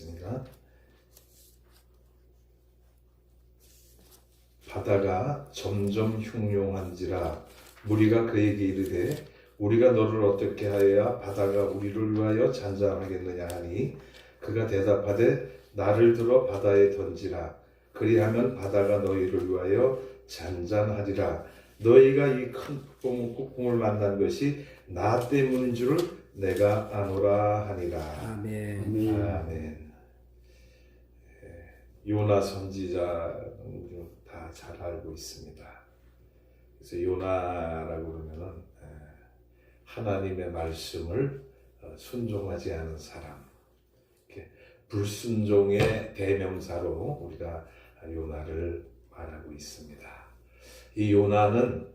읽겠습니다. 바다가 점점 흉흉한지라 무리가 그에게 이르되 우리가 너를 어떻게 하여야 바다가 우리를 위하여 잔잔하겠느냐 하니 그가 대답하되 나를 들어 바다에 던지라. 그리하면 바다가 너희를 위하여 잔잔하리라. 너희가 이 큰 폭풍을 만난 것이 나 때문인 줄을 내가 아노라 하니라. 아멘. 아멘. 요나 선지자는 다 잘 알고 있습니다. 그래서 요나라고 그러면은 하나님의 말씀을 순종하지 않은 사람, 불순종의 대명사로 우리가 요나를 말하고 있습니다. 이 요나는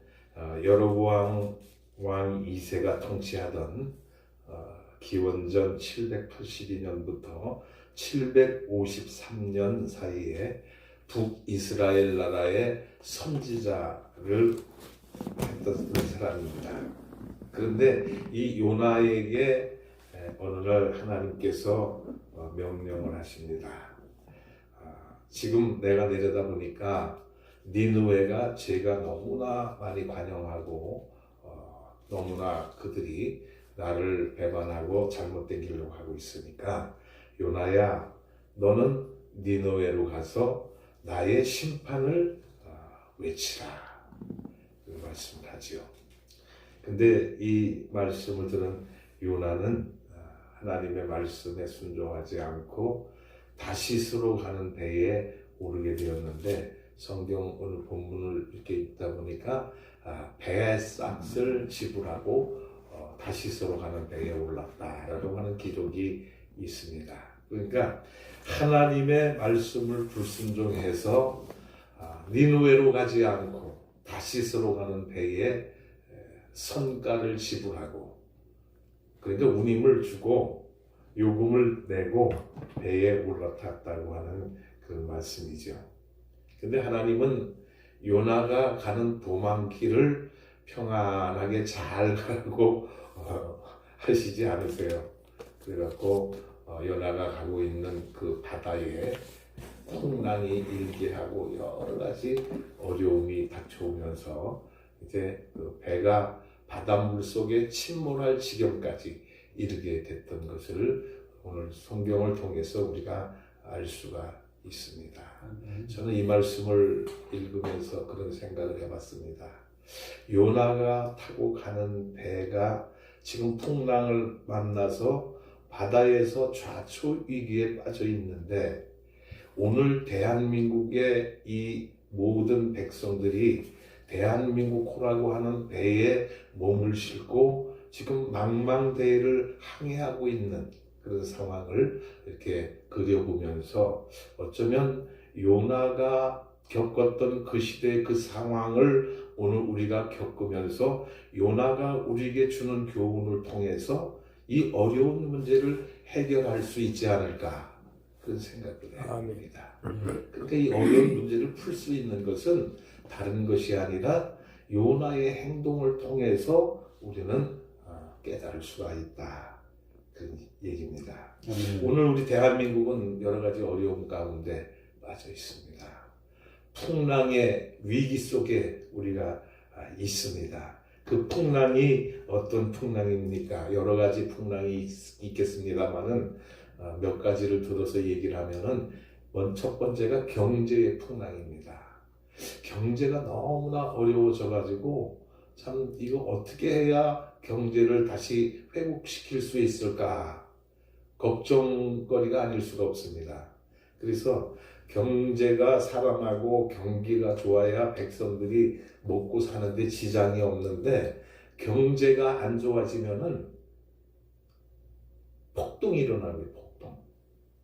여로보암 왕 2세가 통치하던 기원전 782년부터 753년 사이에 북이스라엘 나라의 선지자를 했던 사람입니다. 그런데 이 요나에게 어느 날 하나님께서 명령을 하십니다. 지금 내가 내려다보니까 니느웨가 죄가 너무나 많이 관영하고 너무나 그들이 나를 배반하고 잘못된 길로 가고 있으니까 요나야 너는 니느웨로 가서 나의 심판을 외치라. 그 말씀을 하지요. 근데 이 말씀을 들은 요나는 하나님의 말씀에 순종하지 않고 다시스로 가는 배에 오르게 되었는데 성경 오늘 본문을 이렇게 읽다 보니까 배의 싹을 지불하고 다시스로 가는 배에 올랐다라고 하는 기록이 있습니다. 그러니까 하나님의 말씀을 불순종해서 니느웨로 가지 않고 다시스로 가는 배에 선가를 지불하고 그러니까 운임을 주고 요금을 내고 배에 올라탔다고 하는 그 말씀이죠. 근데 하나님은 요나가 가는 도망길을 평안하게 잘 가라고 하시지 않으세요. 그래갖고 요나가 가고 있는 그 바다에 풍랑이 일게 하고 여러 가지 어려움이 닥쳐오면서 이제 그 배가 바닷물 속에 침몰할 지경까지 이르게 됐던 것을 오늘 성경을 통해서 우리가 알 수가 있습니다. 저는 이 말씀을 읽으면서 그런 생각을 해봤습니다. 요나가 타고 가는 배가 지금 풍랑을 만나서 바다에서 좌초 위기에 빠져 있는데 오늘 대한민국의 이 모든 백성들이 대한민국호라고 하는 배에 몸을 싣고 지금 망망대해를 항해하고 있는 그런 상황을 이렇게 그려보면서 어쩌면 요나가 겪었던 그 시대의 그 상황을 오늘 우리가 겪으면서 요나가 우리에게 주는 교훈을 통해서 이 어려운 문제를 해결할 수 있지 않을까 그런 생각을 해봅니다. 그러니까 이 어려운 문제를 풀 수 있는 것은 다른 것이 아니라 요나의 행동을 통해서 우리는 깨달을 수가 있다. 그런 얘기입니다. 오늘 우리 대한민국은 여러 가지 어려움 가운데 빠져 있습니다. 풍랑의 위기 속에 우리가 있습니다. 그 풍랑이 어떤 풍랑입니까? 여러 가지 풍랑이 있겠습니다만은 몇 가지를 들어서 얘기를 하면은 첫 번째가 경제의 풍랑입니다. 경제가 너무나 어려워져 가지고 참 이거 어떻게 해야 경제를 다시 회복시킬 수 있을까 걱정거리가 아닐 수가 없습니다. 그래서 경제가 살아나고 경기가 좋아야 백성들이 먹고 사는데 지장이 없는데 경제가 안 좋아지면은 폭동이 일어나요. 폭동.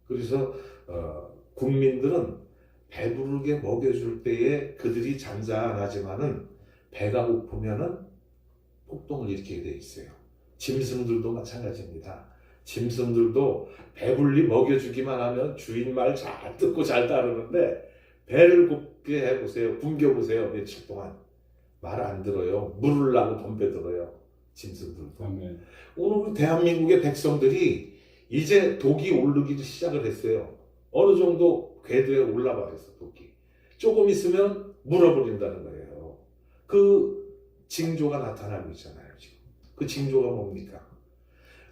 그래서 국민들은 배부르게 먹여줄 때에 그들이 잔잔하지만은 배가 고프면은 폭동을 일으키게 돼 있어요. 짐승들도 마찬가지입니다. 짐승들도 배불리 먹여주기만 하면 주인 말 잘 듣고 잘 따르는데 배를 고프게 해보세요. 굶겨보세요. 며칠 동안 말 안 들어요. 물으려고 덤벼들어요. 짐승들도. 오늘 우리 대한민국의 백성들이 이제 독이 오르기 시작을 했어요. 어느 정도 궤도에 올라와 있어, 독이. 조금 있으면 물어버린다는 거예요. 그 징조가 나타나고 있잖아요, 지금. 그 징조가 뭡니까?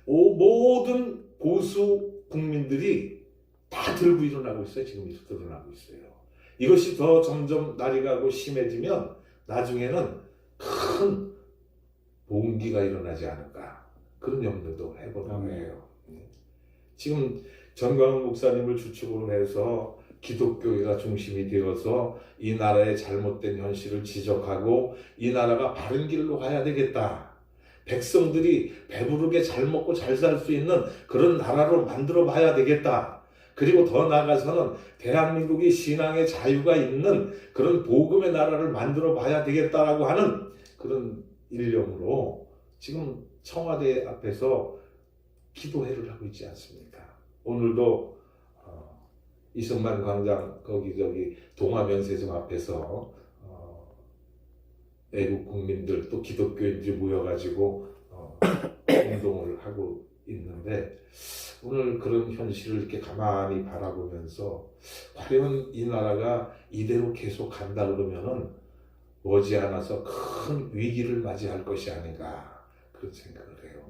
모든 보수 국민들이 다 들고 일어나고 있어요. 지금 드러나고 있어요. 이것이 더 점점 날이 가고 심해지면 나중에는 큰 봉기가 일어나지 않을까. 그런 염려도 해보는 거예요. 지금 전광훈 목사님을 주축으로 해서 기독교회가 중심이 되어서 이 나라의 잘못된 현실을 지적하고 이 나라가 바른 길로 가야 되겠다. 백성들이 배부르게 잘 먹고 잘 살 수 있는 그런 나라로 만들어 봐야 되겠다. 그리고 더 나아가서는 대한민국이 신앙의 자유가 있는 그런 복음의 나라를 만들어 봐야 되겠다라고 하는 그런 일념으로 지금 청와대 앞에서 기도회를 하고 있지 않습니까? 오늘도 이승만 광장 거기 동화면세점 앞에서 애국 국민들 또 기독교인들이 모여가지고 운동을 하고 있는데 오늘 그런 현실을 이렇게 가만히 바라보면서 과연 이 나라가 이대로 계속 간다 그러면은 머지않아서 큰 위기를 맞이할 것이 아닌가 그런 생각을 해요.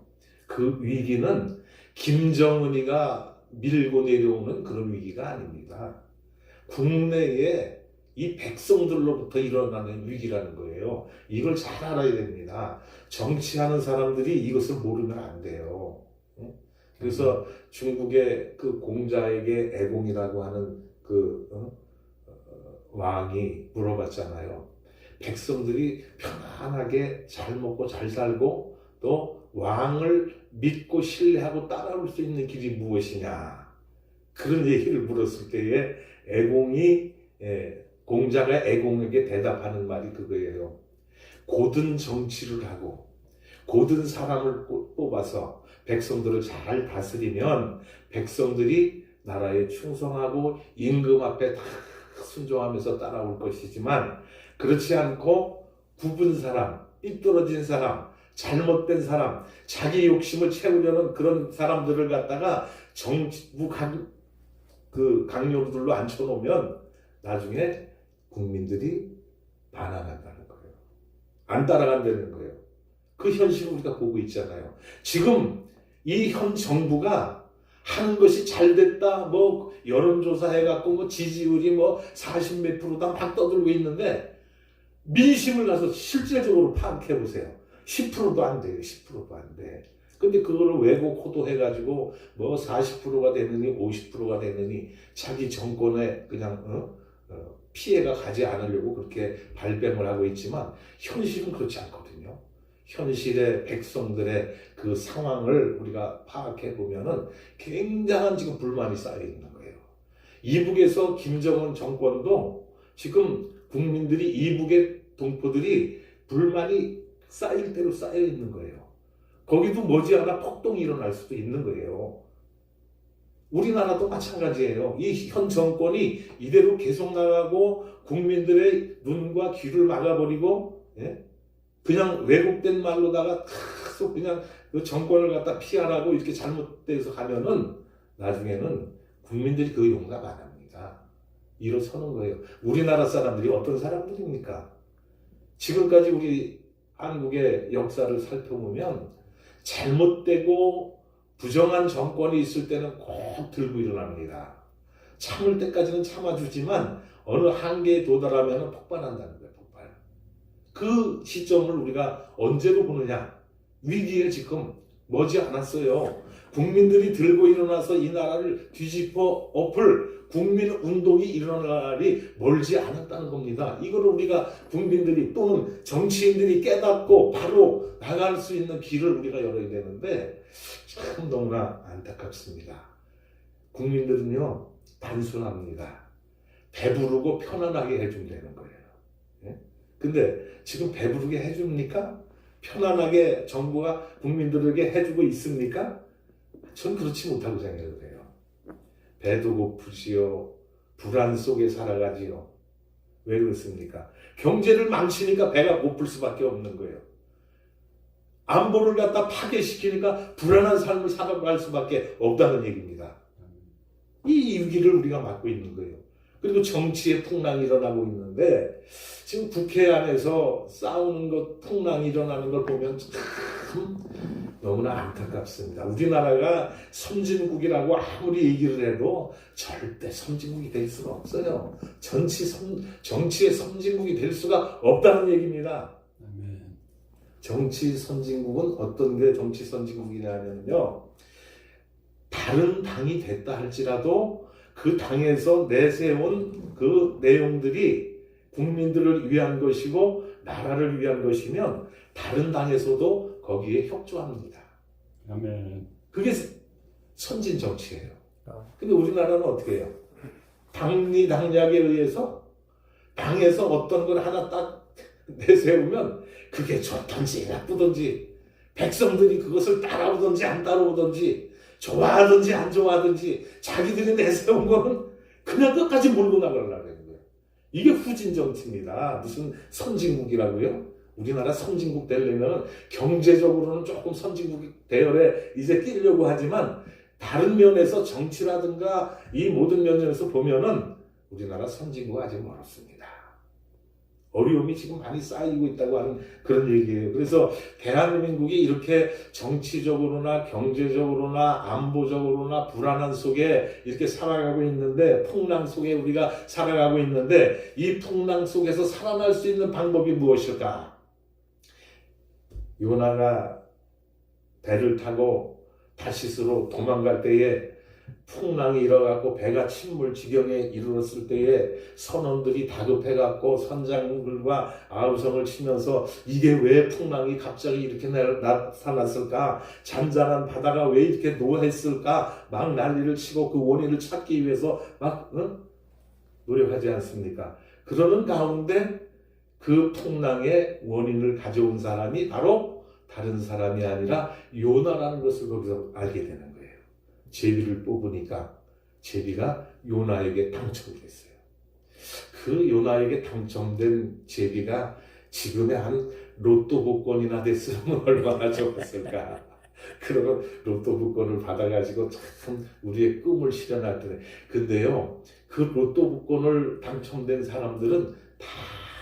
그 위기는 김정은이가 밀고 내려오는 그런 위기가 아닙니다. 국내에 이 백성들로부터 일어나는 위기라는 거예요. 이걸 잘 알아야 됩니다. 정치하는 사람들이 이것을 모르면 안 돼요. 그래서 중국의 그 공자에게 애공이라고 하는 그 왕이 물어봤잖아요. 백성들이 편안하게 잘 먹고 잘 살고 또 왕을 믿고 신뢰하고 따라올 수 있는 길이 무엇이냐. 그런 얘기를 물었을 때에 애공이 공자가 애공에게 대답하는 말이 그거예요. 고든 정치를 하고 고든 사람을 뽑아서 백성들을 잘 다스리면 백성들이 나라에 충성하고 임금 앞에 다 순종하면서 따라올 것이지만 그렇지 않고 굽은 사람, 삐뚤어진 사람, 잘못된 사람, 자기 욕심을 채우려는 그런 사람들을 갖다가 정부 강요들로 앉혀놓으면 나중에 국민들이 반항한다는 거예요. 안 따라간다는 거예요. 그 현실을 우리가 보고 있잖아요. 지금 이 현 정부가 하는 것이 잘 됐다, 뭐 여론조사 해갖고 뭐 지지율이 뭐 40 몇 프로다 막 떠들고 있는데 민심을 가서 실질적으로 파악해보세요. 10%도 안 돼요. 10%도 안 돼. 근데 그거를 왜곡 호도해가지고 뭐 40%가 되느니 50%가 되느니 자기 정권에 그냥 피해가 가지 않으려고 그렇게 발뺌을 하고 있지만 현실은 그렇지 않거든요. 현실의 백성들의 그 상황을 우리가 파악해 보면은 굉장한 지금 불만이 쌓여 있는 거예요. 이북에서 김정은 정권도 지금 국민들이 이북의 동포들이 불만이 쌓일 대로 쌓여 있는 거예요. 거기도 머지않아 폭동이 일어날 수도 있는 거예요. 우리나라도 마찬가지예요. 이 현 정권이 이대로 계속 나가고 국민들의 눈과 귀를 막아버리고 그냥 왜곡된 말로다가 계속 그냥 그 정권을 갖다 피하라고 이렇게 잘못돼서 가면은 나중에는 국민들이 그 용납 안 합니다. 일어서는 거예요. 우리나라 사람들이 어떤 사람들입니까? 지금까지 우리 한국의 역사를 살펴보면 잘못되고 부정한 정권이 있을 때는 꼭 들고 일어납니다. 참을 때까지는 참아주지만 어느 한계에 도달하면 폭발한다는 거예요. 폭발. 그 시점을 우리가 언제로 보느냐. 위기에 지금 머지않았어요. 국민들이 들고 일어나서 이 나라를 뒤집어 엎을 국민운동이 일어날 날이 멀지 않았다는 겁니다. 이거를 우리가 국민들이 또는 정치인들이 깨닫고 바로 나갈 수 있는 길을 우리가 열어야 되는데 참 너무나 안타깝습니다. 국민들은요 단순합니다. 배부르고 편안하게 해준다는 거예요. 근데 지금 배부르게 해줍니까? 편안하게 정부가 국민들에게 해주고 있습니까? 전 그렇지 못하고 생각을 해요. 배도 고프지요. 불안 속에 살아가지요. 왜 그렇습니까? 경제를 망치니까 배가 고플 수밖에 없는 거예요. 안보를 갖다 파괴시키니까 불안한 삶을 살아갈 수밖에 없다는 얘기입니다. 이 위기를 우리가 맞고 있는 거예요. 그리고 정치의 풍랑이 일어나고 있는데 지금 국회 안에서 싸우는 것, 풍랑이 일어나는 걸 보면 참 너무나 안타깝습니다. 우리나라가 선진국이라고 아무리 얘기를 해도 절대 선진국이 될 수가 없어요. 정치의 선진국이 될 수가 없다는 얘기입니다. 정치 선진국은 어떤 게 정치 선진국이냐면요, 다른 당이 됐다 할지라도 그 당에서 내세운 그 내용들이 국민들을 위한 것이고 나라를 위한 것이면 다른 당에서도 거기에 협조합니다. 아멘. 그게 선진 정치예요. 근데 우리나라는 어떻게 해요? 당리당략에 의해서 당에서 어떤 걸 하나 딱 내세우면 그게 좋든지 나쁘든지 백성들이 그것을 따라오든지 안 따라오든지 좋아하든지 안 좋아하든지 자기들이 내세운 거는 그냥 끝까지 몰고 나가려고 하는 거예요. 이게 후진 정치입니다. 무슨 선진국이라고요? 우리나라 선진국 되려면 경제적으로는 조금 선진국 대열에 이제 끼려고 하지만 다른 면에서 정치라든가 이 모든 면에서 보면은 우리나라 선진국은 아직 멀었습니다. 어려움이 지금 많이 쌓이고 있다고 하는 그런 얘기예요. 그래서 대한민국이 이렇게 정치적으로나 경제적으로나 안보적으로나 불안한 속에 이렇게 살아가고 있는데, 풍랑 속에 우리가 살아가고 있는데, 이 풍랑 속에서 살아날 수 있는 방법이 무엇일까? 요나가 배를 타고 다시스로 도망갈 때에 풍랑이 일어나고 배가 침몰 지경에 이르렀을 때에 선원들이 다급해갖고 선장들과 아우성을 치면서 이게 왜 풍랑이 갑자기 이렇게 나타났을까? 잔잔한 바다가 왜 이렇게 노했을까? 막 난리를 치고 그 원인을 찾기 위해서 막 노력하지 않습니까? 그러는 가운데 그 풍랑의 원인을 가져온 사람이 바로 다른 사람이 아니라 요나라는 것을 거기서 알게 되는 거예요. 제비를 뽑으니까 제비가 요나에게 당첨이 됐어요. 그 요나에게 당첨된 제비가 지금의 한 로또 복권이나 됐으면 얼마나 좋았을까. 그러면 로또 복권을 받아가지고 참 우리의 꿈을 실현할 텐데. 근데요, 그 로또 복권을 당첨된 사람들은 다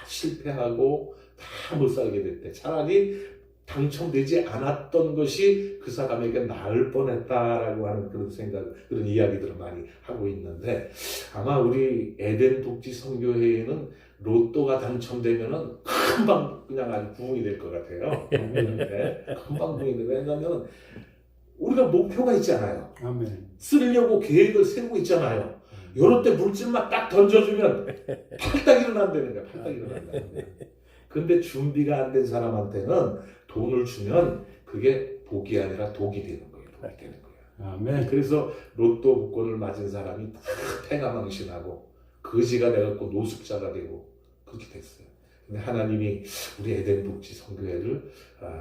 실패하고 다 못 살게 됐대. 차라리 당첨되지 않았던 것이 그 사람에게 나을 뻔했다라고 하는 그런 생각, 그런 이야기들을 많이 하고 있는데, 아마 우리 에덴 복지 선교회에는 로또가 당첨되면은 금방 그냥 아주 부흥이 될 것 같아요. 네, 금방 부흥이 돼요. 왜냐하면 우리가 목표가 있잖아요. 아멘. 쓰려고 계획을 세우고 있잖아요. 요럴 때 물질만 딱 던져주면 팔딱 일어난다는 거야. 팔딱 일어난다는 거야. 근데 준비가 안 된 사람한테는 돈을 주면 그게 복이 아니라 독이 되는 거예요. 독이 되는 거예요. 아멘. 그래서 로또 복권을 맞은 사람이 다 패가망신하고 거지가 돼갖고 노숙자가 되고 그렇게 됐어요. 근데 하나님이 우리 에덴 복지 선교회를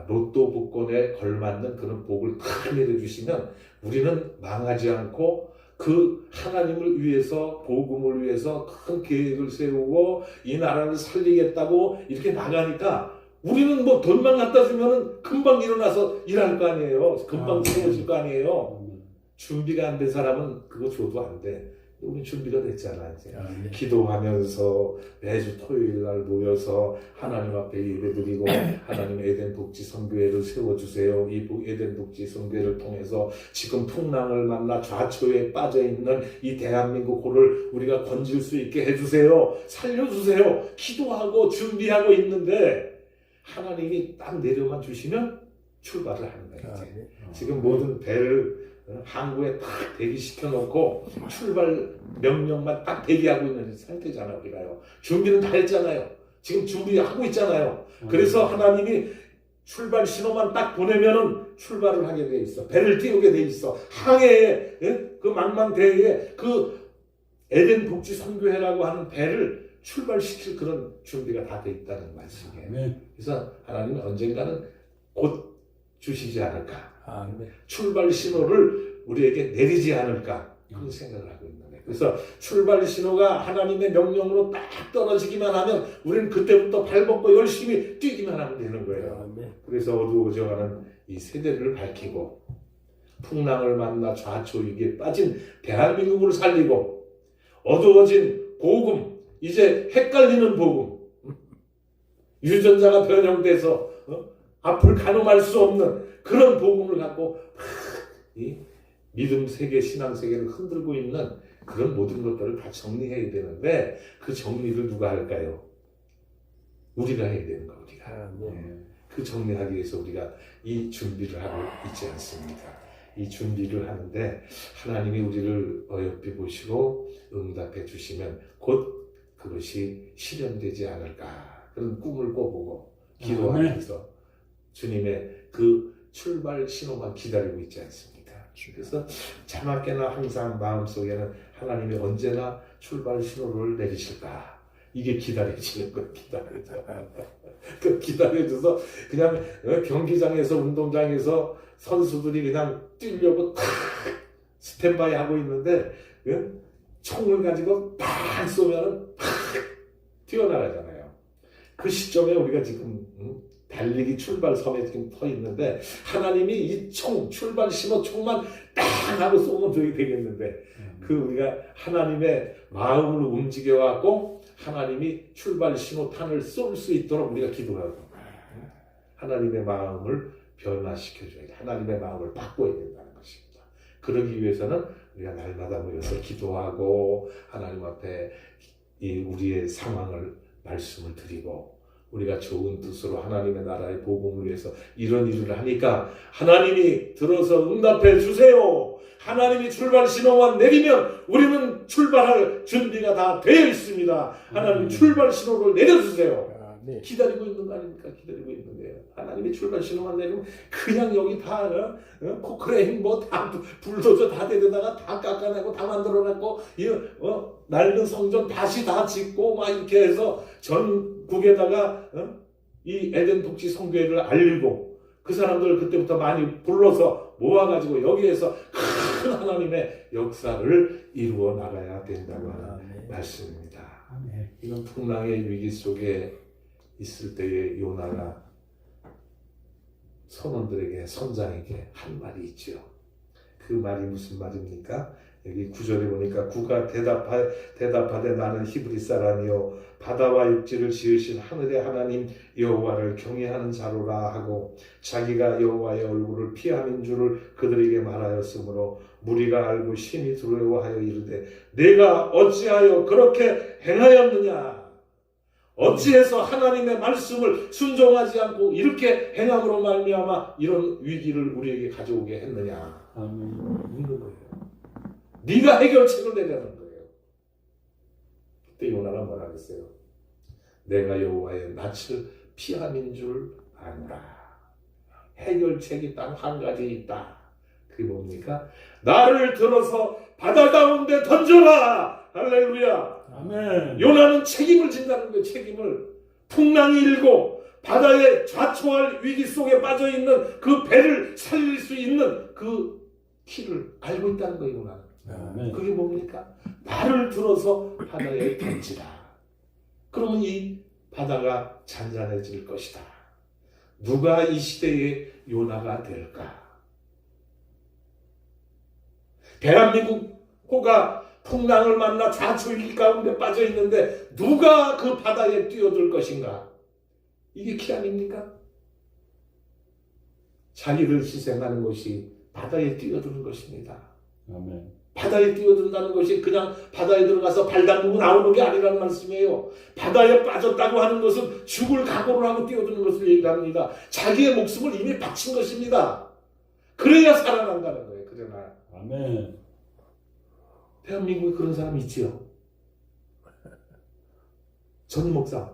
로또 복권에 걸맞는 그런 복을 다 내려주시면 우리는 망하지 않고 그 하나님을 위해서, 복음을 위해서 큰 계획을 세우고 이 나라를 살리겠다고 이렇게 나가니까 우리는 뭐 돈만 갖다 주면은 금방 일어나서 일할 거 아니에요. 금방 세워질 거 아니에요. 준비가 안 된 사람은 그거 줘도 안 돼. 우리 준비가 됐잖아. 이제 기도하면서 매주 토요일 날 모여서 하나님 앞에 예배드리고 하나님 에덴 복지 선교회를 세워주세요. 이 에덴 복지 선교회를 통해서 지금 풍랑을 만나 좌초에 빠져 있는 이 대한민국을 우리가 건질 수 있게 해주세요. 살려주세요. 기도하고 준비하고 있는데 하나님이 딱 내려만 주시면 출발을 하는 거예요. 이제. 지금 모든 배를 항구에 딱 대기시켜 놓고 출발 명령만 딱 대기하고 있는 상태잖아요. 우리가요. 준비는 다 했잖아요. 지금 준비하고 있잖아요. 그래서 하나님이 출발 신호만 딱 보내면은 출발을 하게 돼 있어. 배를 띄우게 돼 있어. 항해에, 그 망망대해에 그 에덴 복지 선교회라고 하는 배를 출발시킬 그런 준비가 다 돼 있다는 말씀이에요. 그래서 하나님은 언젠가는 곧 주시지 않을까. 출발 신호를 우리에게 내리지 않을까 그런 생각을 하고 있는 거예요. 그래서 출발 신호가 하나님의 명령으로 딱 떨어지기만 하면 우리는 그때부터 발벗고 열심히 뛰기만 하면 되는 거예요. 그래서 어두워져가는 이 세대를 밝히고 풍랑을 만나 좌초위기에 빠진 대한민국을 살리고 어두워진 복음, 이제 헷갈리는 복음, 유전자가 변형돼서 앞을 가늠할 수 없는 그런 복음을 갖고 이 믿음 세계, 신앙 세계를 흔들고 있는 그런 모든 것들을 다 정리해야 되는데 그 정리를 누가 할까요? 우리가 해야 되는 거, 우리가. 그 정리하기 위해서 우리가 이 준비를 하고 있지 않습니까? 이 준비를 하는데 하나님이 우리를 어여삐 보시고 응답해 주시면 곧 그것이 실현되지 않을까, 그런 꿈을 꿔보고 기도하면서 주님의 그 출발 신호만 기다리고 있지 않습니까? 그래서 자나깨나 항상 마음속에는 하나님이 언제나 출발 신호를 내리실까, 이게 기다려지는 거예요. 그 기다려줘서 그냥 경기장에서 운동장에서 선수들이 그냥 뛰려고 탁 스탠바이 하고 있는데 총을 가지고 팍 쏘면은 팍 튀어나가잖아요. 그 시점에 우리가 지금 달리기 출발섬에 지금 서 있는데 하나님이 이 총, 출발 신호 총만 딱 하고 쏘면 저기 되겠는데 그 우리가 하나님의 마음을 움직여갖고 하나님이 출발 신호탄을 쏠 수 있도록 우리가 기도하고 하나님의 마음을 변화시켜줘야 돼. 하나님의 마음을 바꿔야 된다는 것입니다. 그러기 위해서는 우리가 날마다 모여서 기도하고 하나님 앞에 이 우리의 상황을 말씀을 드리고 우리가 좋은 뜻으로 하나님의 나라의 복음을 위해서 이런 일을 하니까 하나님이 들어서 응답해 주세요. 하나님이 출발 신호만 내리면 우리는 출발할 준비가 다 되어 있습니다. 하나님 출발 신호를 내려주세요. 기다리고 있는 거 아닙니까? 기다리고 있는 거예요. 하나님이 출발 신호만 내리면 그냥 여기 다 코크레인 뭐 다 불도저 다 데려다가 다 깎아내고 다 만들어놨고 낡은 성전 다시 다 짓고 막 이렇게 해서 전국에다가 이 에덴 독지 성교회를 알리고 그 사람들을 그때부터 많이 불러서 모아가지고 여기에서 큰 하나님의 역사를 이루어 나가야 된다고 하는 말씀입니다. 이건 풍랑의 위기 속에 있을 때의 요나가 선원들에게, 선장에게 한 말이 있죠. 그 말이 무슨 말입니까? 여기 9절에 보니까 구가 대답하되 나는 히브리 사람이요 바다와 육지를 지으신 하늘의 하나님 여호와를 경외하는 자로라 하고 자기가 여호와의 얼굴을 피하는 줄을 그들에게 말하였으므로 무리가 알고 심히 두려워하여 이르되 내가 어찌하여 그렇게 행하였느냐? 어찌해서 하나님의 말씀을 순종하지 않고 이렇게 행함으로 말미암아 이런 위기를 우리에게 가져오게 했느냐? 묻는 거예요. 네가 해결책을 내자는 거예요. 그때 요나가 뭐라 그랬어요? 내가 여호와의 낯을 피함인 줄 안다. 해결책이 딱 한 가지 있다. 그게 뭡니까? 나를 들어서 바다 가운데 던져라. 할렐루야. 아멘. 요나는 책임을 진다는 거예요. 책임을. 풍랑이 일고 바다에 좌초할 위기 속에 빠져있는 그 배를 살릴 수 있는 그 키를 알고 있다는 거예요. 요나는. 아멘. 그게 뭡니까? 나를 들어서 바다에 던지라. 그러면 이 바다가 잔잔해질 것이다. 누가 이 시대의 요나가 될까? 대한민국 호가 풍랑을 만나 좌초위기 가운데 빠져 있는데 누가 그 바다에 뛰어들 것인가? 이게 키 아닙니까? 자기를 희생하는 것이 바다에 뛰어드는 것입니다. 아멘. 바다에 뛰어든다는 것이 그냥 바다에 들어가서 발 담그고 나오는 게 아니라는 말씀이에요. 바다에 빠졌다고 하는 것은 죽을 각오를 하고 뛰어드는 것을 얘기합니다. 자기의 목숨을 이미 바친 것입니다. 그래야 살아난다는 거예요. 그러나 아멘. 대한민국에 그런 사람이 있지요. 전 목사,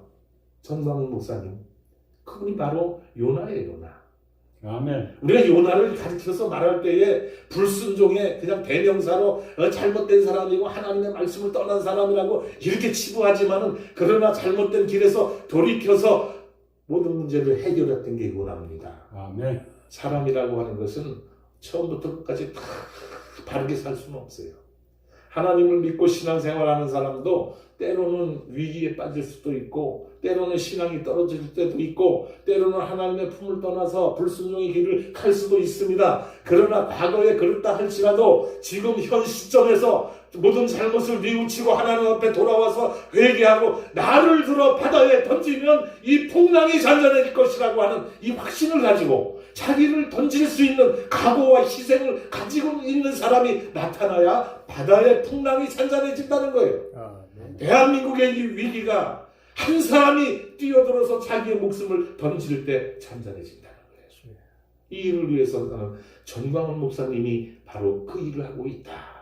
전광훈 목사님. 그분이 바로 요나예요. 요나. 아멘. 우리가 요나를 가르쳐서 말할 때에 불순종의 그냥 대명사로 잘못된 사람이고 하나님의 말씀을 떠난 사람이라고 이렇게 치부하지만은 그러나 잘못된 길에서 돌이켜서 모든 문제를 해결했던 게 요나입니다. 아멘. 사람이라고 하는 것은 처음부터 끝까지 다 바르게 살 수는 없어요. 하나님을 믿고 신앙생활하는 사람도 때로는 위기에 빠질 수도 있고 때로는 신앙이 떨어질 때도 있고 때로는 하나님의 품을 떠나서 불순종의 길을 갈 수도 있습니다. 그러나 과거에 그렇다 할지라도 지금 현 시점에서 모든 잘못을 뉘우치고 하나님 앞에 돌아와서 회개하고 나를 들어 바다에 던지면 이 풍랑이 잔잔해질 것이라고 하는 이 확신을 가지고 자기를 던질 수 있는 각오와 희생을 가지고 있는 사람이 나타나야 바다의 풍랑이 잔잔해진다는 거예요. 대한민국의 이 위기가 한 사람이 뛰어들어서 자기의 목숨을 던질 때 잔잔해진다는 거예요. 이 일을 위해서 전광훈 목사님이 바로 그 일을 하고 있다.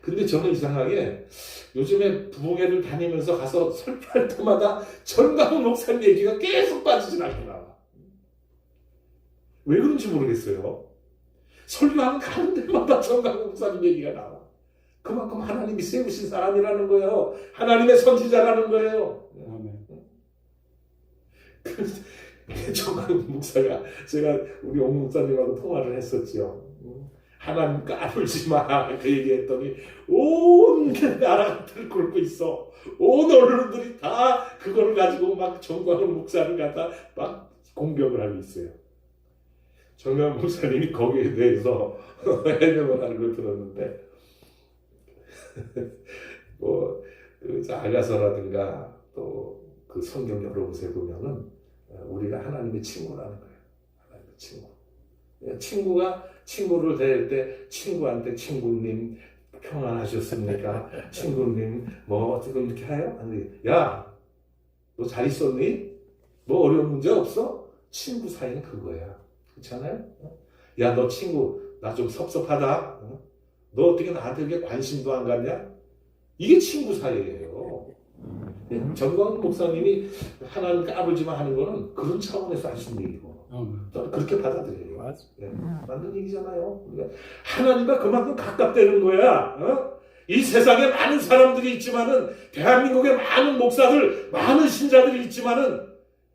근데 저는 이상하게 요즘에 부흥회를 다니면서 가서 설교할 때마다 전광훈 목사님 얘기가 계속 빠지진 않고 나와. 왜 그런지 모르겠어요. 설교하는 가는 데마다 전광훈 목사님 얘기가 나와. 그만큼 하나님이 세우신 사람이라는 거예요. 하나님의 선지자라는 거예요. 전광훈 목사가 제가 우리 옥 목사님하고 통화를 했었지요. 하나님 까불지 마. 그 얘기했더니 온 나라가 들끓고 있어. 온 언론들이 다 그걸 가지고 막 전광훈 목사를 갖다 막 공격을 하고 있어요. 전광훈 목사님이 거기에 대해서 해명을 하는 걸 들었는데 그 아가서라든가 또 그 성경 여러 곳에 보면은 우리가 하나님의 친구라는 거예요. 하나님의 친구. 친구가 친구를 대할 때 친구한테 친구님 평안하셨습니까? 친구님 뭐 어떻게 이렇게 해요? 아니, 야, 너 잘 있었니? 뭐 어려운 문제 없어? 친구 사이는 그거야. 그렇잖아요? 야, 너 친구 나 좀 섭섭하다. 너 어떻게 나한테 그렇게 관심도 안 갖냐? 이게 친구 사이예요. 전광훈 목사님이 하나님 까불지만 하는 거는 그런 차원에서 하신 얘기고 저는 그렇게 받아들여요. 네, 맞는 얘기잖아요. 그러니까 하나님과 그만큼 가깝다는 거야. 이 세상에 많은 사람들이 있지만은 대한민국에 많은 목사들, 많은 신자들이 있지만은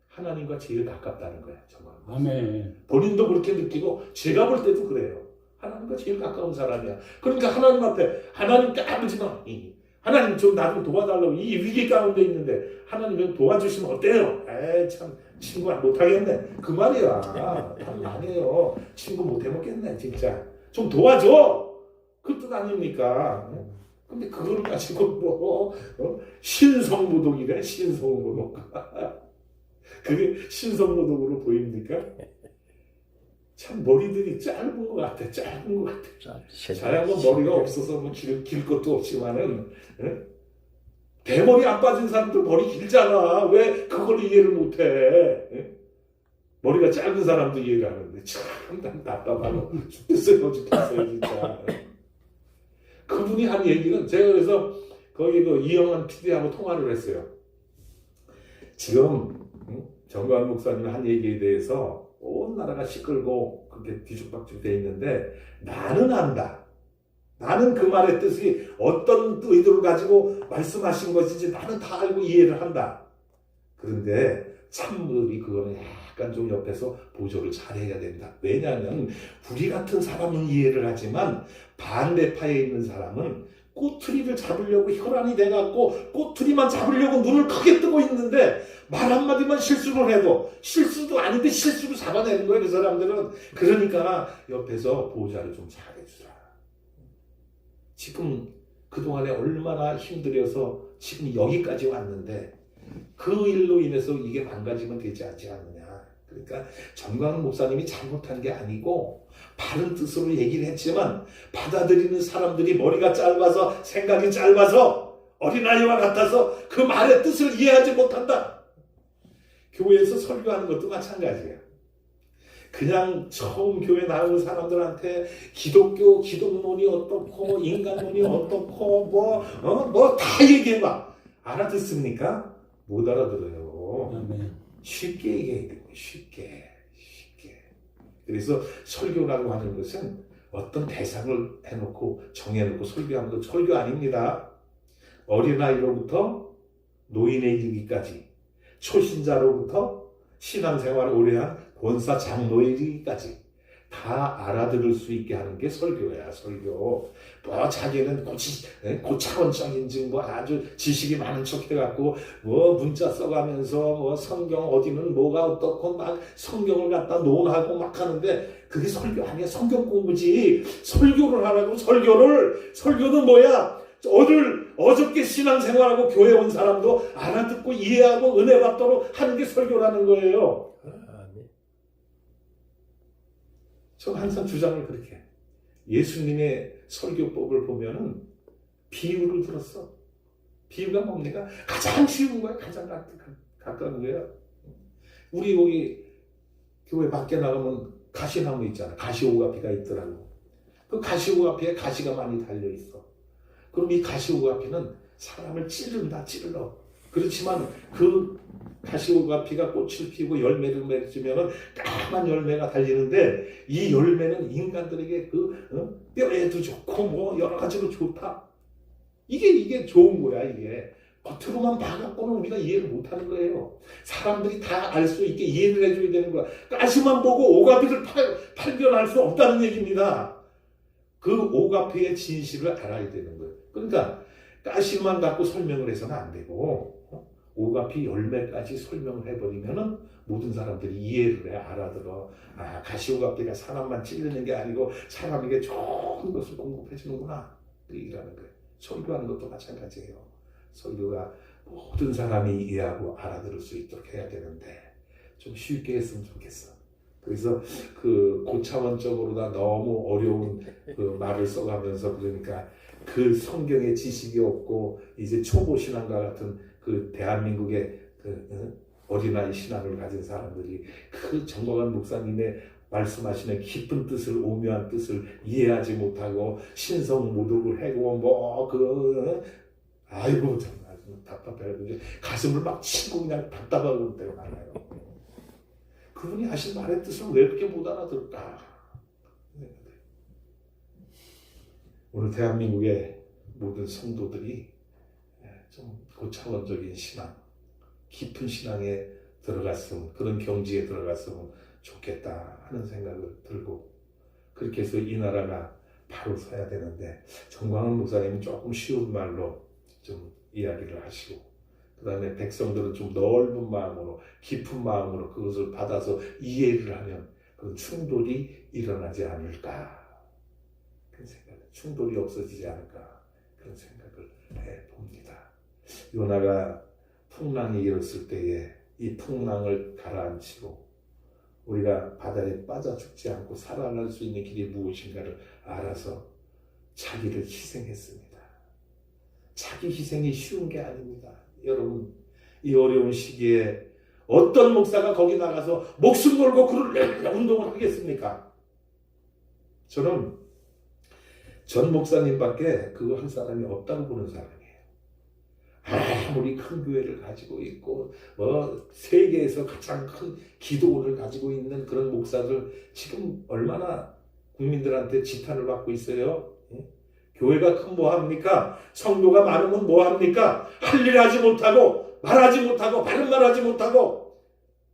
하나님과 제일 가깝다는 거야. 정말. 아멘. 본인도 그렇게 느끼고 제가 볼 때도 그래요. 하나님과 제일 가까운 사람이야. 그러니까 하나님 앞에 하나님 까불지 마. 하나님 좀 나 좀 도와달라고 이 위기 가운데 있는데 하나님 좀 도와주시면 어때요? 에이 참 친구 못하겠네. 그 말이야. 참 아니에요. 친구 못해먹겠네 진짜. 좀 도와줘. 그 뜻 아닙니까? 근데 그걸 가지고 뭐 신성모독이래. 신성모독. 그게 신성모독으로 보입니까? 참 머리들이 짧은 것 같아. 짧은 것 같아. 자야 뭐 머리가 없어서 뭐 길 것도 없지만은 대머리 안 빠진 사람들 머리 길잖아. 왜 그걸 이해를 못해? 머리가 짧은 사람도 이해를 하는데 참 답답하고 죽겠어요 진짜. 그분이 한 얘기는 제가 그래서 거기 그 이영환 PD하고 통화를 했어요. 지금 전광훈 목사님 한 얘기에 대해서 온 나라가 시끌고 그렇게 뒤죽박죽 돼 있는데 나는 안다. 나는 그 말의 뜻이 어떤 의도를 가지고 말씀하신 것인지 나는 다 알고 이해를 한다. 그런데 참으리 그거는 약간 좀 옆에서 보조를 잘해야 된다. 왜냐하면 우리 같은 사람은 이해를 하지만 반대파에 있는 사람은 꼬투리를 잡으려고 혈안이 돼갖고 꼬투리만 잡으려고 눈을 크게 뜨고 있는데 말 한마디만 실수를 해도 실수도 아닌데 실수로 잡아내는 거예요. 그 사람들은. 그러니까 옆에서 보호자를 좀 잘해주라. 지금 그동안에 얼마나 힘들어서 지금 여기까지 왔는데 그 일로 인해서 이게 망가지면 되지 않느냐. 그러니까 전광훈 목사님이 잘못한 게 아니고 바른 뜻으로 얘기를 했지만 받아들이는 사람들이 머리가 짧아서 생각이 짧아서 어린아이와 같아서 그 말의 뜻을 이해하지 못한다. 교회에서 설교하는 것도 마찬가지예요. 그냥 처음 교회 나오는 사람들한테 기독교 기독론이 어떻고 인간론이 어떻고 뭐 다 얘기해봐. 알아듣습니까? 못 알아들어요. 아멘. 쉽게 얘기해야 되고 쉽게. 그래서 설교라고 하는 것은 어떤 대상을 해놓고 정해놓고 설교하는 것 설교 아닙니다. 어린아이로부터 노인에 이르기까지 초신자로부터 신앙생활을 오래 한 권사 장로에 이르기까지 다 알아들을 수 있게 하는 게 설교야, 설교. 뭐 자기는 고차원적인지 뭐 아주 지식이 많은 척 해갖고 뭐 문자 써가면서 뭐 성경 어디는 뭐가 어떻고 막 성경을 갖다 논하고 막 하는데 그게 설교 아니야. 성경 공부지. 설교를 하라고. 설교는 뭐야? 어저께 신앙생활하고 교회 온 사람도 알아듣고 이해하고 은혜 받도록 하는 게 설교라는 거예요. 저 항상 주장을 그렇게 해. 예수님의 설교법을 보면은 비유를 들었어. 비유가 뭡니까? 가장 쉬운 거야. 가장 가까운 거야. 우리 여기 교회 밖에 나가면 가시나무 있잖아. 가시오가피가 있더라고. 그 가시오가피에 가시가 많이 달려있어. 그럼 이 가시오가피는 사람을 찔러. 그렇지만 그 가시오가피가 꽃을 피우고 열매를 맺으면 까만 열매가 달리는데 이 열매는 인간들에게 뼈에도 좋고 뭐 여러 가지로 좋다. 이게 좋은 거야. 이게 겉으로만 봐갖고는 우리가 이해를 못하는 거예요. 사람들이 다 알 수 있게 이해를 해줘야 되는 거야. 가시만 보고 오가피를 발견할 수 없다는 얘기입니다. 그 오가피의 진실을 알아야 되는 거예요. 그러니까 가시만 갖고 설명을 해서는 안 되고 오가피 열매까지 설명을 해버리면은 모든 사람들이 이해를 해, 알아들어. 아, 가시오가피가 사람만 찔리는 게 아니고 사람에게 좋은 것을 공급해 주는구나. 그 얘기라는 거예요. 설교하는 것도 마찬가지예요. 설교가 모든 사람이 이해하고 알아들을 수 있도록 해야 되는데 좀 쉽게 했으면 좋겠어. 그래서 그 고차원적으로다 너무 어려운 그 말을 써가면서 그러니까 그 성경의 지식이 없고 이제 초보 신앙과 같은 그 대한민국의 그 어린아이 신앙을 가진 사람들이 그 정광훈 목사님의 말씀하시는 깊은 뜻을 오묘한 뜻을 이해하지 못하고 신성 모독을 하고 아이고 정말 답답해가지고 가슴을 막 치고 그냥 답답하고 그럴 때가 많아요. 그분이 하신 말의 뜻을 왜 그렇게 못 알아들을까? 오늘 대한민국의 모든 성도들이 좀 고차원적인 신앙, 깊은 신앙에 들어갔으면, 그런 경지에 들어갔으면 좋겠다 하는 생각을 들고, 그렇게 해서 이 나라가 바로 서야 되는데 정광훈 목사님은 조금 쉬운 말로 좀 이야기를 하시고, 그 다음에 백성들은 좀 넓은 마음으로 깊은 마음으로 그것을 받아서 이해를 하면 그런 충돌이 일어나지 않을까, 그런 생각, 충돌이 없어지지 않을까, 그런 생각을 해봅니다. 요나가 풍랑이 일었을 때에 이 풍랑을 가라앉히고 우리가 바다에 빠져 죽지 않고 살아날 수 있는 길이 무엇인가를 알아서 자기를 희생했습니다. 자기 희생이 쉬운 게 아닙니다. 여러분, 이 어려운 시기에 어떤 목사가 거기 나가서 목숨 걸고 그를 운동을 하겠습니까? 저는 전 목사님밖에 그거 할 사람이 없다고 보는 사람이에요. 아무리 큰 교회를 가지고 있고 세계에서 가장 큰 기도원을 가지고 있는 그런 목사들 지금 얼마나 국민들한테 지탄을 받고 있어요. 교회가 큰 뭐 합니까? 성도가 많으면 뭐 합니까? 할 일 하지 못하고 말하지 못하고 바른 말 하지 못하고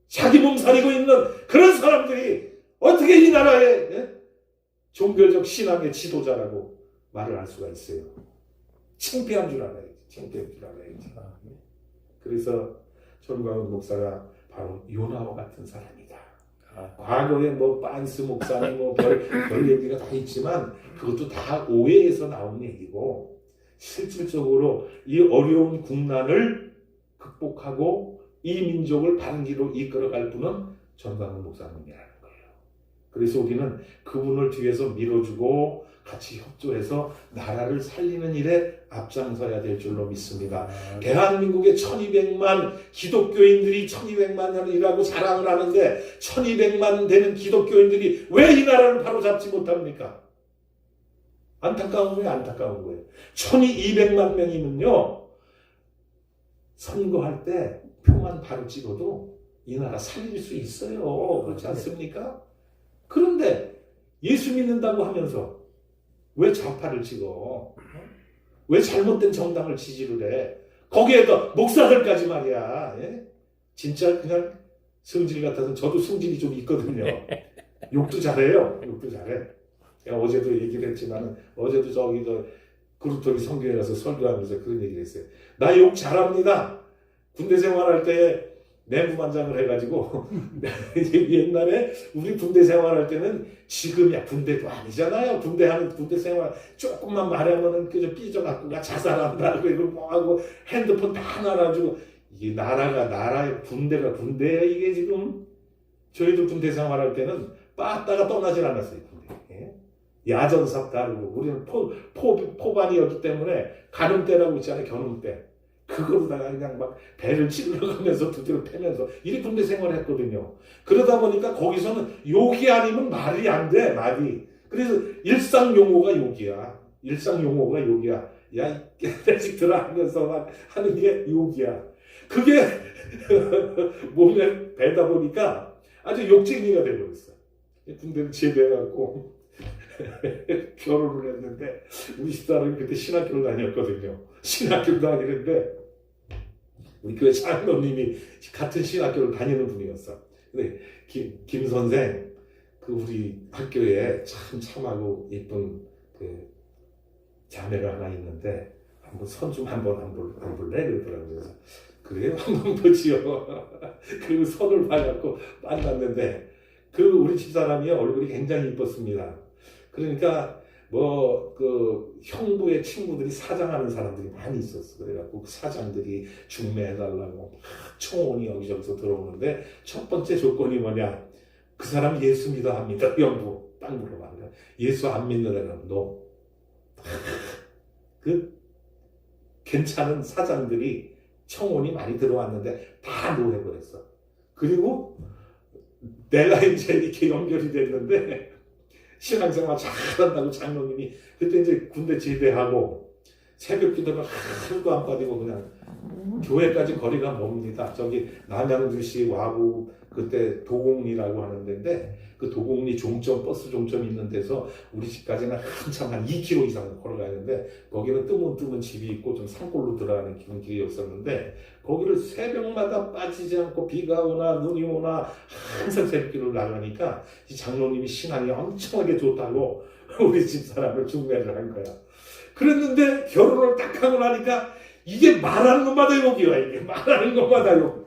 자기 몸 사리고 있는 그런 사람들이 어떻게 이 나라의 종교적 신앙의 지도자라고 말을 할 수가 있어요. 창피한 줄 알아야지. 그래서 정광훈 목사가 바로 요나와 같은 사람이다. 과거에 빤스 목사님 별 얘기가 다 있지만 그것도 다 오해에서 나온 얘기고, 실질적으로 이 어려운 국난을 극복하고 이 민족을 바른 길로 이끌어갈 분은 정광훈 목사님이라는 거예요. 그래서 우리는 그분을 뒤에서 밀어주고 같이 협조해서 나라를 살리는 일에 앞장서야 될 줄로 믿습니다. 대한민국에 1200만 기독교인들이 1200만이라고 자랑을 하는데 1200만 되는 기독교인들이 왜 이 나라를 바로잡지 못합니까? 안타까운 거예요. 1200만 명이면요, 선거할 때 표만 바로 찍어도 이 나라 살릴 수 있어요. 그렇지 않습니까? 그런데 예수 믿는다고 하면서 왜 좌파를 찍어? 왜 잘못된 정당을 지지를 해? 거기에다 목사들까지 말이야. 진짜 그냥 성질 같아서, 저도 성질이 좀 있거든요. 욕도 잘해요. 욕도 잘해. 내가 어제도 얘기를 했지만 어제도 저기 그룹토리 성교회 가서 설교하면서 그런 얘기를 했어요. 나 욕 잘합니다. 군대 생활할 때 내무반장을 해가지고 옛날에 우리 군대 생활할 때는 지금이야 군대도 아니잖아요. 군대 생활 조금만 말하면은 그저 삐져갖고가 자살한다 그리고 뭐하고 핸드폰 다 날아주고 이게 나라의 군대가 군대야 이게 지금. 저희도 군대 생활할 때는 빠따가 떠나질 않았어요. 군대. 예? 야전삽 다르고 우리는 포반이었기 때문에 가늠대라고 있잖아요. 겨눈대. 그거로다가 그냥 막 배를 찔러가면서 두드려 패면서 이리 군대 생활했거든요. 그러다 보니까 거기서는 욕이 아니면 말이 안 돼. 말이. 그래서 일상 용어가 욕이야. 일상 용어가 욕이야. 야, 이 개새끼들아 하면서 막 하는 게 욕이야. 그게 몸에 배다 보니까 아주 욕쟁이가 되어버렸어. 군대를 제대해갖고 결혼을 했는데 우리 집사람이 그때 신학교를 다녔거든요. 신학교를 다니는데 우리 교회 장로님이 같은 신학교를 다니는 분이었어. 근데 김 선생 그 우리 학교에 참하고 예쁜 그 자매가 하나 있는데 한번 선 좀 한번 안 볼래? 그러더라고요. 그래서 그래요? 한번 보지요. 그리고 선을 봐갖고 만났는데 그 우리 집사람이 얼굴이 굉장히 이뻤습니다. 그러니까 그 형부의 친구들이 사장하는 사람들이 많이 있었어. 그래갖고 그 사장들이 중매해달라고 막 청혼이 여기저기서 들어오는데 첫 번째 조건이 뭐냐? 그 사람 예수 믿어 합니다. 형부 딱 물어봐. 예수 안 믿는다면 너. 그 괜찮은 사장들이 청혼이 많이 들어왔는데 다 노해버렸어. 그리고 내가 이제 이렇게 연결이 됐는데 신앙생활 잘한다고 장로님이 그때 이제 군대 제대하고 새벽 기도를 하루도 안 빠지고 그냥 교회까지 거리가 멉니다. 저기 남양주시 와구 그때 도곡리라고 하는 데인데 그 도곡리 종점 버스 종점 있는 데서 우리 집까지는 한참 한 2km 이상 걸어가야 하는데 거기는 뜨문 집이 있고 좀 산골로 들어가는 그런 길이었었는데 거기를 새벽마다 빠지지 않고 비가 오나 눈이 오나 항상 새벽길로 나가니까 이 장로님이 신앙이 엄청나게 좋다고 우리 집사람을 중매를 한 거야. 그랬는데 결혼을 딱 하고 나니까 이게 말하는 것마다 욕이야. 이게 말하는 것마다 욕.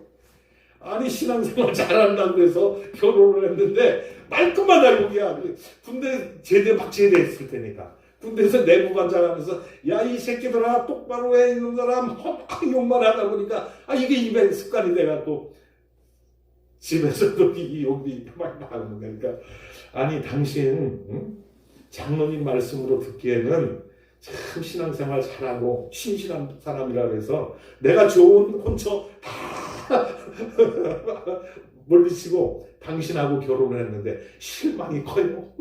아니 신앙생활 잘한다고 해서 결혼을 했는데 말끝마다 욕이야. 군대 막 제대했을 테니까. 군대에서 내무반장하면서 야 이 새끼들아 똑바로 해 있는 사람 욕만 하다 보니까 이게 입에 습관이 돼갖고 집에서도 이 욕이 막 나오는 거니까 아니 당신 장로님 말씀으로 듣기에는 참 신앙생활 잘하고 신실한 사람이라 그래서 내가 좋은 혼처 다 물리치고 당신하고 결혼을 했는데 실망이 커요.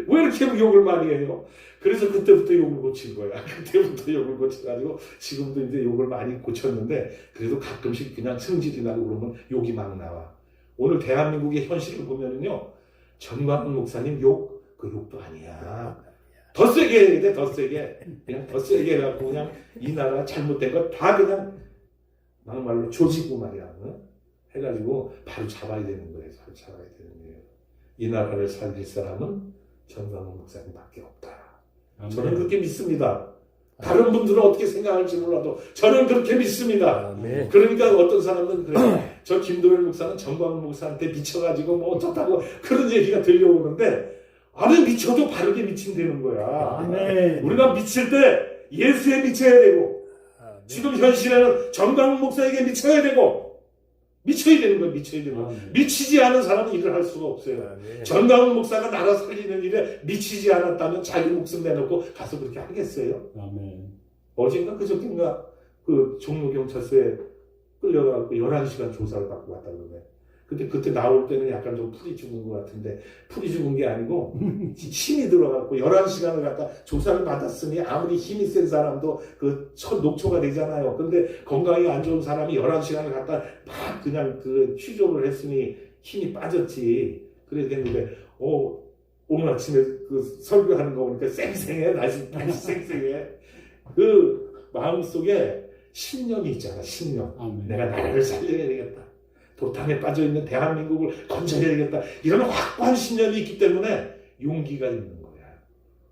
왜 이렇게 욕을 많이 해요? 그래서 그때부터 욕을 고친 거야. 그때부터 욕을 고쳐가지고 지금도 이제 욕을 많이 고쳤는데 그래도 가끔씩 그냥 성질이 나고 그러면 욕이 막 나와. 오늘 대한민국의 현실을 보면은요, 전광훈 목사님 그 욕도 아니야. 더 세게 해야 돼, 더 세게. 그냥 더 세게 해갖고 그냥 이 나라 잘못된 거 다 그냥 막말로 조지고 말이야. 응? 해가지고 바로 잡아야 되는 거예요. 바로 잡아야 되는 거예요. 이 나라를 살릴 사람은 전광훈 목사님밖에 없다. 저는 그렇게 믿습니다. 다른 분들은 어떻게 생각할지 몰라도 저는 그렇게 믿습니다. 그러니까 어떤 사람은 그래. 저 김도열 목사는 전광훈 목사한테 미쳐가지고 뭐 어쩌다고 그런 얘기가 들려오는데 아니 미쳐도 바르게 미친다는 거야. 아멘. 우리가 미칠 때 예수에 미쳐야 되고 지금 현실에는 전광훈 목사에게 미쳐야 되고 미쳐야 되는 거예요. 미쳐야 되는 거예요. 미치지 않은 사람은 일을 할 수가 없어요. 전광훈 목사가 나라 살리는 일에 미치지 않았다면 자기 목숨 내놓고 가서 그렇게 하겠어요? 아멘. 어젠가 그저께인가 그 종로경찰서에 끌려가고 11시간 조사를 받고 왔다 그러네. 근데 그때 나올 때는 약간 좀 풀이 죽은 것 같은데 풀이 죽은 게 아니고 힘이 들어갔고 11시간을 갖다 조사를 받았으니 아무리 힘이 센 사람도 그 녹초가 되잖아요. 근데 건강이 안 좋은 사람이 11시간을 갖다 막 그냥 그 취조를 했으니 힘이 빠졌지. 그래야 되는데 오늘 아침에 그 설교하는 거 보니까 쌩쌩해. 다시 쌩쌩해. 그 마음속에 신념이 있잖아. 신념. 아멘. 내가 나라를 살려야 되겠다. 도탄에 빠져있는 대한민국을 건져야겠다. 이런 확고한 신념이 있기 때문에 용기가 있는 거야.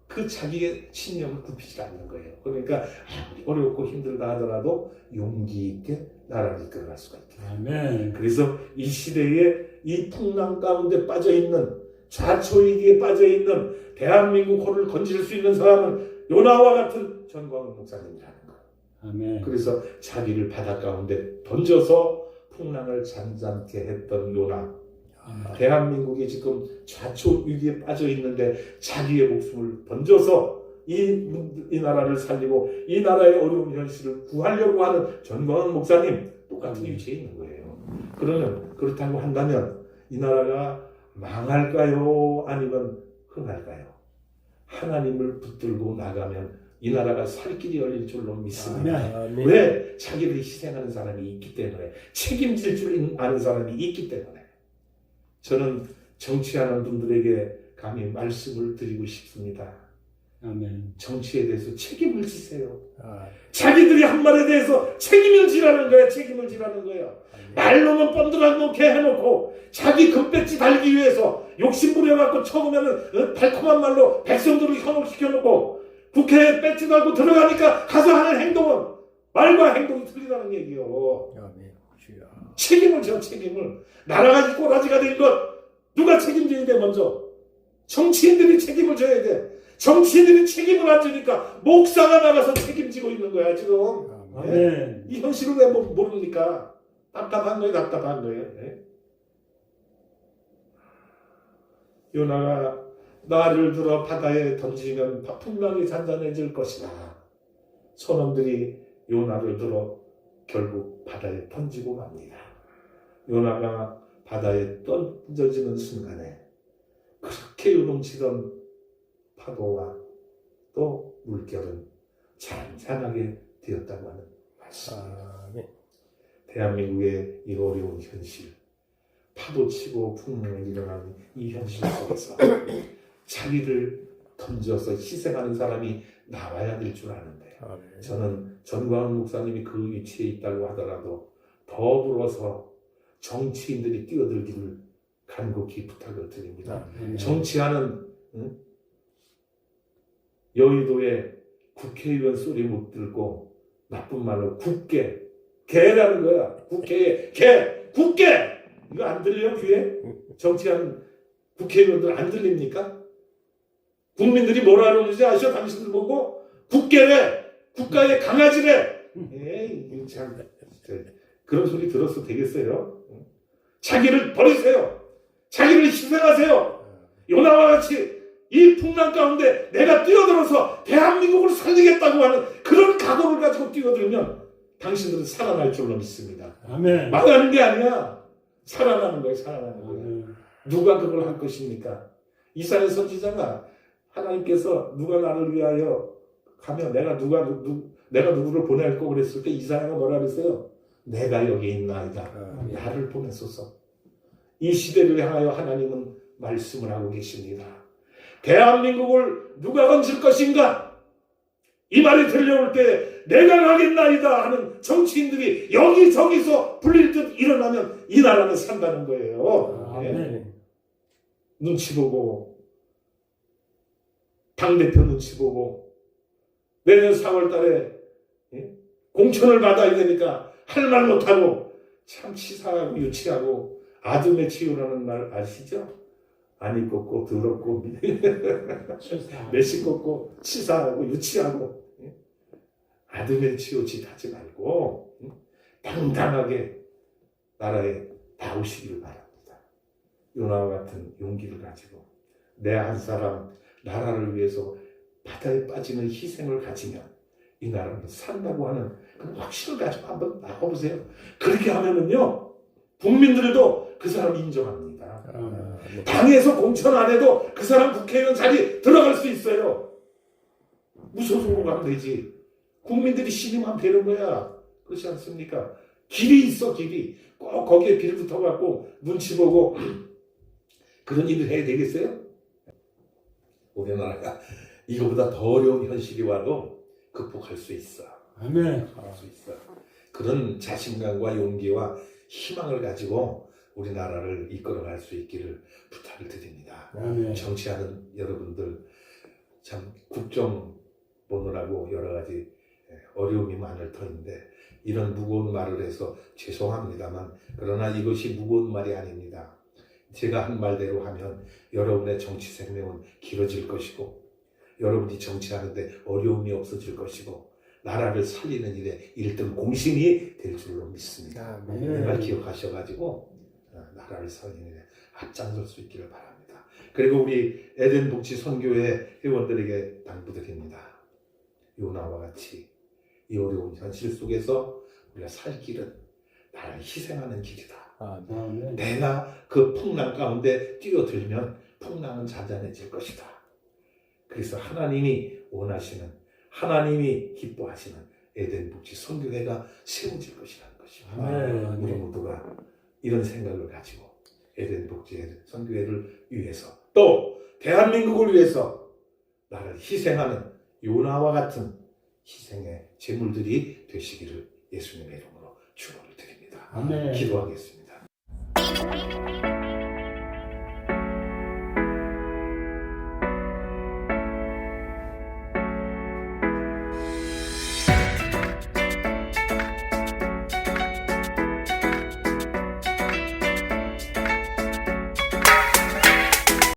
그 자기의 신념을 굽히지 않는 거예요. 그러니까 아무리 어렵고 힘들다 하더라도 용기 있게 나라를 이끌어갈 수가 있다. 아멘. 그래서 이 시대에 이 풍랑 가운데 빠져있는 좌초위기에 빠져있는 대한민국 호를 건질 수 있는 사람은 요나와 같은 전광훈 목사님이라는 거예요. 아멘. 그래서 자기를 바다 가운데 던져서 풍랑을 잔잔케 했던 요나. 대한민국이 지금 좌초 위기에 빠져 있는데 자기의 목숨을 던져서 이 나라를 살리고 이 나라의 어려운 현실을 구하려고 하는 전광훈 목사님 똑같은 위치에 있는 거예요. 그러면 그렇다고 한다면 이 나라가 망할까요? 아니면 흥할까요? 하나님을 붙들고 나가면 이 나라가 살 길이 열릴 줄로 믿습니다. 왜? 자기들이 희생하는 사람이 있기 때문에, 책임질 줄 아는 사람이 있기 때문에. 저는 정치하는 분들에게 감히 말씀을 드리고 싶습니다. 아멘. 정치에 대해서 책임을 지세요. 자기들이 한 말에 대해서 책임을 지라는 거예요. 책임을 지라는 거예요. 말로는 뻔들어놓게 해놓고 자기 금배지 달기 위해서 욕심 부려갖고 처음에는 달콤한 말로 백성들을 현혹시켜놓고 국회에 배지 달고 들어가니까 가서 하는 행동은 말과 행동이 틀리다는 얘기요. 책임을 져, 책임을. 나라가 꼬라지가 된 것 누가 책임져야 돼? 먼저 정치인들이 책임을 져야 돼. 정치인들이 책임을 안 지니까 목사가 나가서 책임지고 있는 거야 지금. 네? 이 현실을 왜 모릅니까? 답답한 거예요. 답답한 거예요. 네? 요나가 나를 들어 바다에 던지면 풍랑이 잔잔해질 것이다. 선원들이 요나를 들어 결국 바다에 던지고 맙니다. 요나가 바다에 던져지는 순간에 그렇게 요동치던 파도와 또 물결은 잔잔하게 되었다고 하는 말씀입니다. 대한민국의 이 어려운 현실, 파도치고 풍랑이 일어나는 이 현실 속에서 자기를 던져서 희생하는 사람이 나와야 될 줄 아는데, 저는 전광훈 목사님이 그 위치에 있다고 하더라도 더불어서 정치인들이 뛰어들기를 간곡히 부탁을 드립니다. 정치하는 여의도의 국회의원 소리 못 듣고 나쁜 말로 국개, 개라는 거야. 국회에 개, 국개! 이거 안 들려요, 귀에? 정치하는 국회의원들 안 들립니까? 국민들이 뭐라 그러는지 아시죠? 당신들 보고 국개래, 국가의 강아지래. 에이, 참 그런 소리 들어서 되겠어요? 자기를 버리세요. 자기를 희생하세요. 요나와 같이 이 풍랑 가운데 내가 뛰어들어서 대한민국을 살리겠다고 하는 그런 각오를 가지고 뛰어들면 당신들은 살아날 줄로 믿습니다. 아멘. 망하는 게 아니야. 살아나는 거예요. 살아나는 거예요. 누가 그걸 할 것입니까? 이사야 선지자가 하나님께서 누가 나를 위하여 가면 내가 누구를 보낼 거 그랬을 때 이사야가 뭐라 그랬어요? 내가 여기 있나이다. 나를 보내소서. 이 시대를 향하여 하나님은 말씀을 하고 계십니다. 대한민국을 누가 건질 것인가? 이 말이 들려올 때 내가 가겠나이다 하는 정치인들이 여기저기서 불릴 듯 일어나면 이 나라는 산다는 거예요. 네. 눈치 보고, 당대표 눈치 보고, 내년 4월 달에 공천을 받아야 되니까 할 말 못하고 참 치사하고 유치하고 아둠의 치유라는 말 아시죠? 아니 꼽고 더럽고 메시껍고 치사하고 유치하고 아둠의 치유 짓하지 말고 당당하게 나라에 나오시기를 바랍니다. 요나와 같은 용기를 가지고 내 한 사람 나라를 위해서 바다에 빠지는 희생을 가지면 이 나라는 산다고 하는 그 확신을 가지고 한번 나가보세요. 그렇게 하면은요 국민들도 그 사람 인정합니다. 당에서 공천 안 해도 그 사람 국회의원 자리 들어갈 수 있어요. 무소속으로 가면 되지. 국민들이 신임하면 되는 거야. 그렇지 않습니까? 길이 있어, 길이. 꼭 거기에 빌붙어갖고 눈치 보고 그런 일을 해야 되겠어요? 우리나라가 이거보다 더 어려운 현실이 와도 극복할 수 있어. 아멘. 할 수 있어. 그런 자신감과 용기와 희망을 가지고 우리나라를 이끌어갈 수 있기를 부탁을 드립니다. 아멘. 정치하는 여러분들 참 국정 보느라고 여러 가지 어려움이 많을 터인데 이런 무거운 말을 해서 죄송합니다만 그러나 이것이 무거운 말이 아닙니다. 제가 한 말대로 하면 여러분의 정치 생명은 길어질 것이고 여러분이 정치하는데 어려움이 없어질 것이고 나라를 살리는 일에 1등 공신이 될 줄로 믿습니다. 이 말 기억하셔가지고 나라를 살리는 일에 앞장설 수 있기를 바랍니다. 그리고 우리 에덴 복지 선교회 회원들에게 당부드립니다. 요나와 같이 이 어려운 현실 속에서 우리가 살 길은 나를 희생하는 길이다. 아멘. 내가 그 풍랑 가운데 뛰어들면 풍랑은 잔잔해질 것이다. 그래서 하나님이 원하시는 하나님이 기뻐하시는 에덴 복지 선교회가 세워질 것이라는 것입니다. 아멘. 우리 모두가 이런 생각을 가지고 에덴 복지 선교회를 위해서 또 대한민국을 위해서 나를 희생하는 요나와 같은 희생의 제물들이 되시기를 예수님의 이름으로 축원을 드립니다. 아멘. 기도하겠습니다.